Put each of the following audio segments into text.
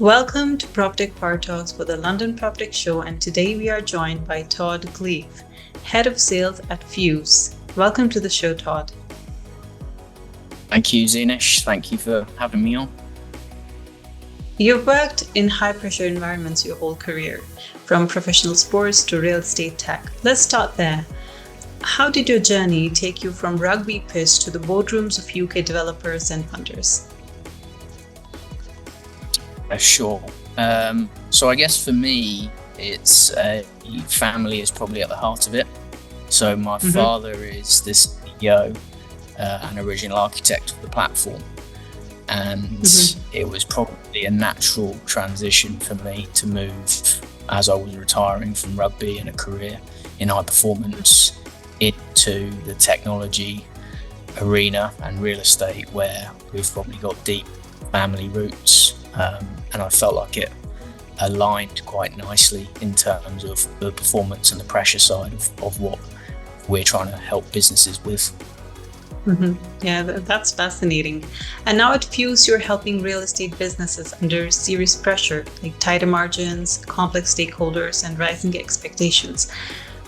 Welcome to PropTech Power Talks for the London PropTech Show, and today we are joined by Todd Gleave, Head of Sales at 𝗣𝗍𝗲. Welcome to the show, Todd. Thank you, Zeenish. Thank you for having me on. You've worked in high-pressure environments your whole career, from professional sports to real estate tech. Let's start there. How did your journey take you from rugby pitch to the boardrooms of UK developers and funders? Sure. So I guess for me, it's family is probably at the heart of it. So my father is the CEO and original architect of the platform. And it was probably a natural transition for me to move as I was retiring from rugby and a career in high performance into the technology arena and real estate, where we've probably got deep family roots. And I felt like it aligned quite nicely in terms of the performance and the pressure side of what we're trying to help businesses with. Yeah, that's fascinating. And now at 𝗣𝗍𝗲, you're helping real estate businesses under serious pressure, like tighter margins, complex stakeholders, and rising expectations.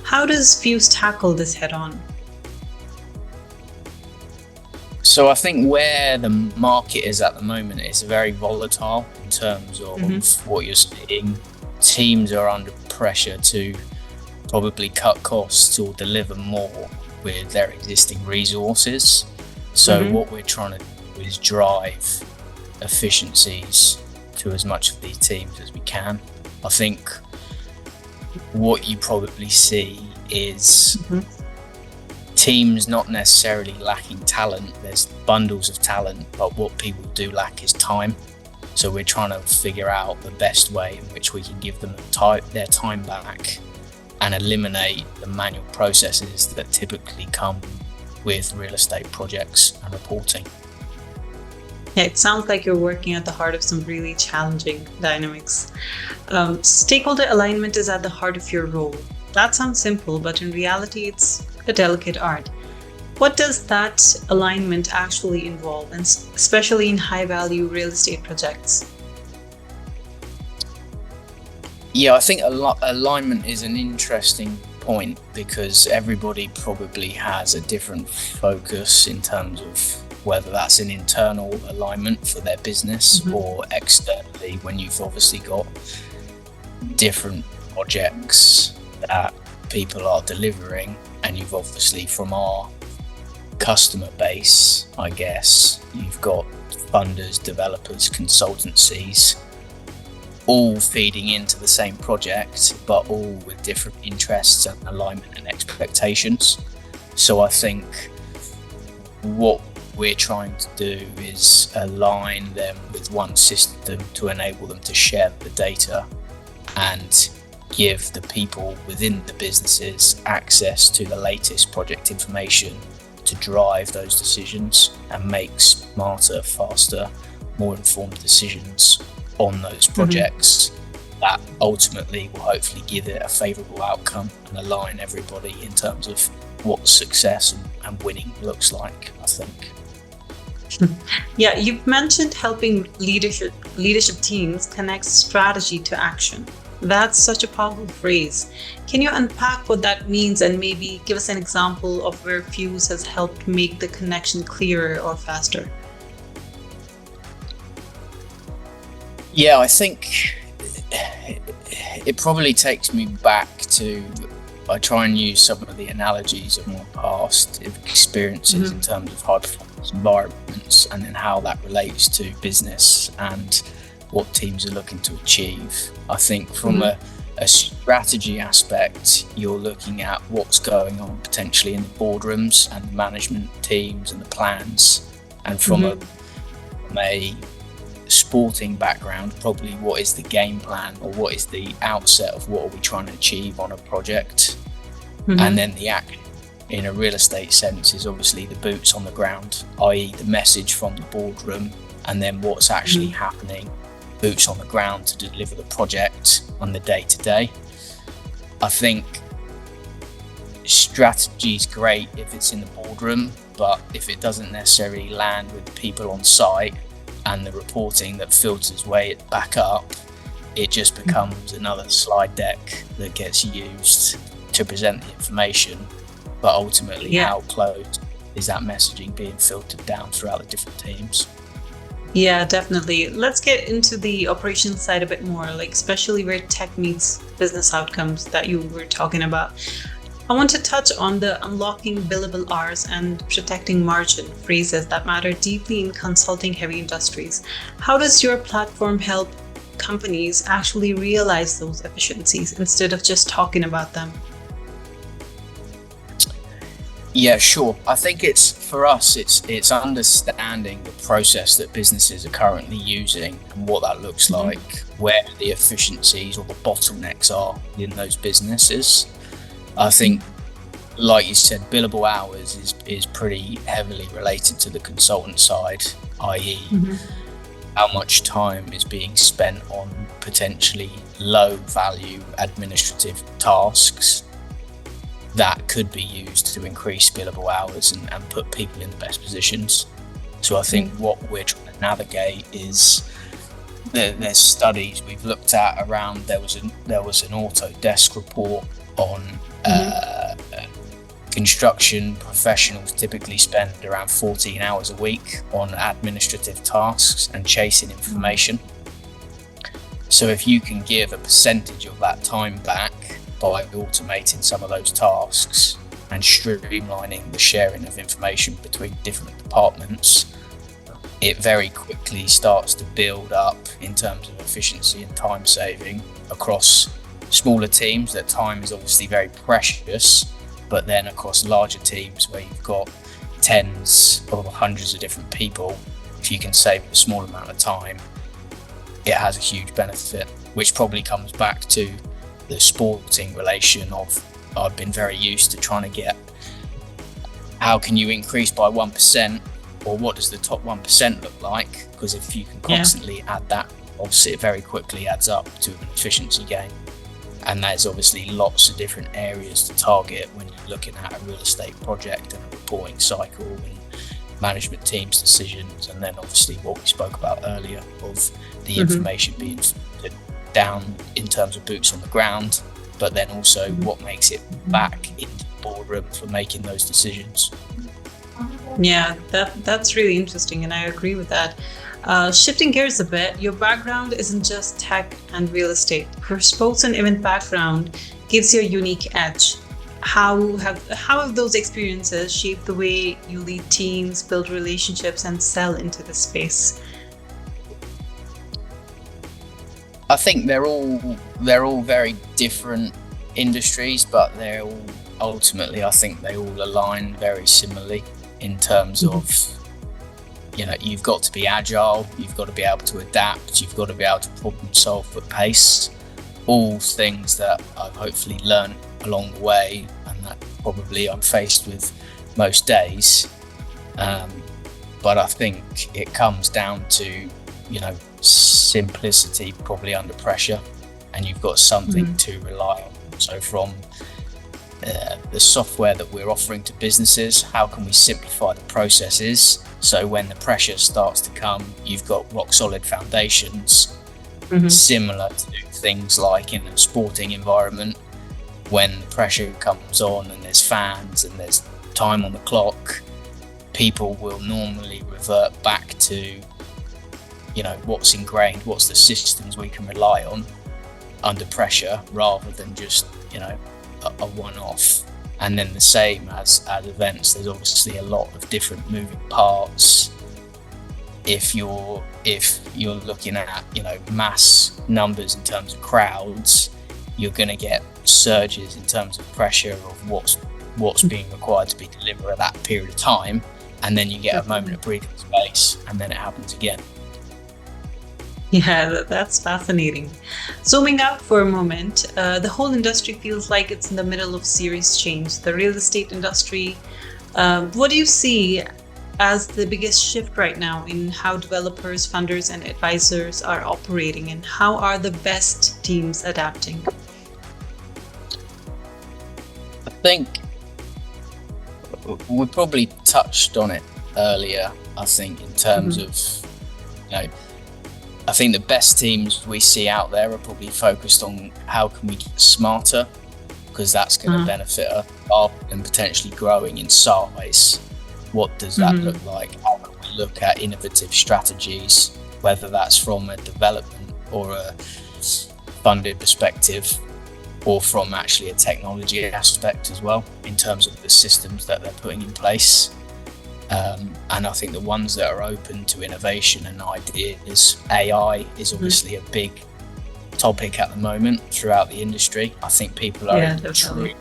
How does 𝗣𝗍𝗲 tackle this head on? So I think where the market is at the moment is very volatile in terms of what you're seeing. Teams are under pressure to probably cut costs or deliver more with their existing resources. So what we're trying to do is drive efficiencies to as much of these teams as we can. I think what you probably see is teams not necessarily lacking talent. There's bundles of talent, but what people do lack is time. So we're trying to figure out the best way in which we can give them their time back and eliminate the manual processes that typically come with real estate projects and reporting. Yeah, it sounds like you're working at the heart of some really challenging dynamics. Stakeholder alignment is at the heart of your role. That sounds simple, but in reality, it's a delicate art. What does that alignment actually involve, and especially in high-value real estate projects? Yeah, I think alignment is an interesting point because everybody probably has a different focus in terms of whether that's an internal alignment for their business or externally, when you've obviously got different projects that people are delivering, and you've obviously, from our customer base, I guess, you've got funders, developers, consultancies, all feeding into the same project, but all with different interests and alignment and expectations. So I think what we're trying to do is align them with one system to enable them to share the data and give the people within the businesses access to the latest project information to drive those decisions and make smarter, faster, more informed decisions on those projects that ultimately will hopefully give it a favourable outcome and align everybody in terms of what success and winning looks like, I think. Yeah, you've mentioned helping leadership teams connect strategy to action. That's such a powerful phrase. Can you unpack what that means and maybe give us an example of where 𝗣𝗍𝗲 has helped make the connection clearer or faster? Yeah, I think it probably takes me back to, I try and use some of the analogies of my past experiences in terms of high performance environments, and then how that relates to business and what teams are looking to achieve. I think from a strategy aspect, you're looking at what's going on potentially in the boardrooms and the management teams and the plans. And from a sporting background, probably what is the game plan, or what is the outset of what are we trying to achieve on a project. And then the action in a real estate sense is obviously the boots on the ground, i.e. the message from the boardroom, and then what's actually happening, boots on the ground, to deliver the project on the day-to-day. I think strategy is great if it's in the boardroom, but if it doesn't necessarily land with the people on site, and the reporting that filters way back up, it just becomes another slide deck that gets used to present the information. But ultimately, how close is that messaging being filtered down throughout the different teams? Yeah, definitely. Let's get into the operations side a bit more, like especially where tech meets business outcomes that you were talking about. I want to touch on the unlocking billable hours and protecting margin phrases that matter deeply in consulting heavy industries. How does your platform help companies actually realize those efficiencies instead of just talking about them? Yeah, sure. I think for us, it's understanding the process that businesses are currently using and what that looks like, where the efficiencies or the bottlenecks are in those businesses. I think, like you said, billable hours is pretty heavily related to the consultant side, i.e. how much time is being spent on potentially low value administrative tasks that could be used to increase billable hours and put people in the best positions. So I think what we're trying to navigate is there's studies we've looked at around. There was an Autodesk report on construction professionals typically spend around 14 hours a week on administrative tasks and chasing information. So if you can give a percentage of that time back by automating some of those tasks and streamlining the sharing of information between different departments, it very quickly starts to build up in terms of efficiency and time saving across smaller teams. That time is obviously very precious, but then across larger teams where you've got tens or hundreds of different people, if you can save a small amount of time, it has a huge benefit, which probably comes back to the sporting relation of, I've been very used to trying to get, how can you increase by 1%, or what does the top 1% look like? Because if you can constantly add that, obviously it very quickly adds up to an efficiency gain. And there's obviously lots of different areas to target when you're looking at a real estate project and a reporting cycle and management teams' decisions, and then obviously what we spoke about earlier of the information being filtered down in terms of boots on the ground, but then also what makes it back into the boardroom for making those decisions. Yeah, that's really interesting, and I agree with that. Shifting gears a bit, your background isn't just tech and real estate. Your sports and event background gives you a unique edge. How have those experiences shaped the way you lead teams, build relationships, and sell into the space? I think they're all very different industries, but they're all ultimately, I think they all align very similarly in terms of, you've got to be agile, you've got to be able to adapt, you've got to be able to problem solve at pace. All things that I've hopefully learned along the way, and that probably I'm faced with most days. But I think it comes down to, simplicity probably under pressure, and you've got something to rely on. So from the software that we're offering to businesses, how can we simplify the processes so when the pressure starts to come, you've got rock solid foundations, similar to things like in a sporting environment. When the pressure comes on and there's fans and there's time on the clock, people will normally revert back to what's ingrained, what's the systems we can rely on under pressure, rather than just a one-off. And then the same as events, there's obviously a lot of different moving parts. If you're looking at mass numbers in terms of crowds, you're going to get surges in terms of pressure of what's being required to be delivered at that period of time, and then you get a moment of breathing space, and then it happens again. Yeah, that's fascinating. Zooming out for a moment, the whole industry feels like it's in the middle of serious change. The real estate industry, what do you see as the biggest shift right now in how developers, funders, and advisors are operating, and how are the best teams adapting? I think we probably touched on it earlier, I think, in terms of know, I think the best teams we see out there are probably focused on how can we get smarter, because that's going to benefit us, rather than potentially growing in size. What does that look like? How can we look at innovative strategies, whether that's from a development or a funded perspective, or from actually a technology aspect as well, in terms of the systems that they're putting in place. And I think the ones that are open to innovation and ideas, AI is obviously a big topic at the moment throughout the industry. I think people are intrigued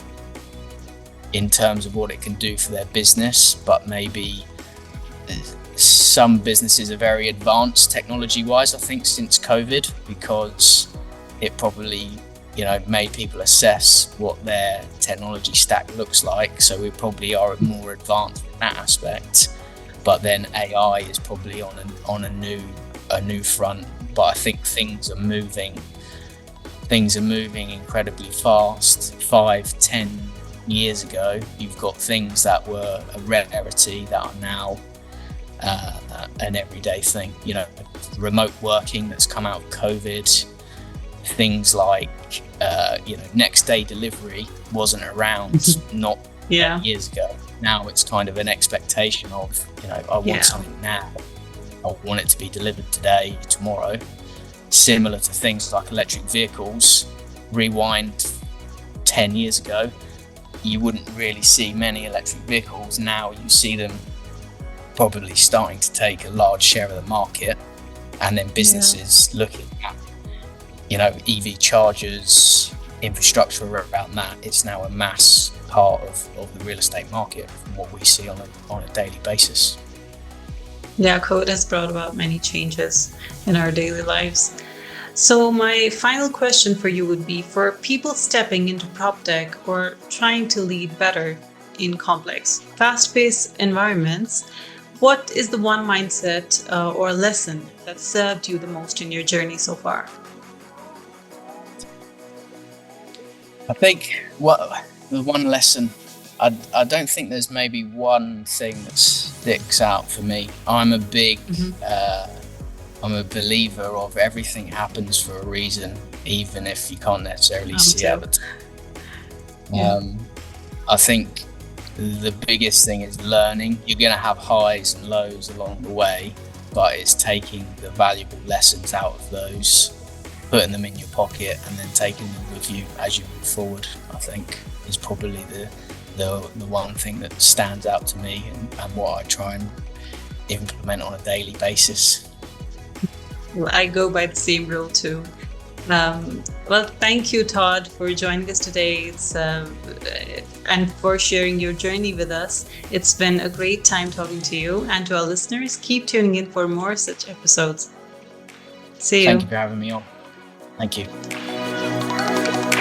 in terms of what it can do for their business, but maybe some businesses are very advanced technology-wise, I think, since COVID, because it probably, you know, made people assess what their technology stack looks like. So we probably are more advanced in that aspect. But then AI is probably on a new front. But I think things are moving incredibly fast. 5-10 years ago, you've got things that were a rarity that are now an everyday thing. You know, remote working that's come out of COVID. Things like next day delivery wasn't around not years ago. Now it's kind of an expectation of, you know, I want something now. I want it to be delivered today, tomorrow. Similar to things like electric vehicles. Rewind 10 years ago, you wouldn't really see many electric vehicles. Now you see them probably starting to take a large share of the market, and then businesses looking at, you know, EV chargers, infrastructure around that. It's now a mass part of the real estate market from what we see on a daily basis. Yeah, code has brought about many changes in our daily lives. So my final question for you would be, for people stepping into PropTech or trying to lead better in complex, fast-paced environments, what is the one mindset or lesson that served you the most in your journey so far? I think the one lesson, I don't think there's maybe one thing that sticks out for me. I'm a big, I'm a believer of everything happens for a reason, even if you can't necessarily see it. I think the biggest thing is learning. You're going to have highs and lows along the way, but it's taking the valuable lessons out of those, putting them in your pocket, and then taking them with you as you move forward, I think is probably the one thing that stands out to me, and what I try and implement on a daily basis. Well, I go by the same rule too. Well, thank you, Todd, for joining us today. And for sharing your journey with us. It's been a great time talking to you, and to our listeners, keep tuning in for more such episodes. See you. Thank you for having me on. Thank you.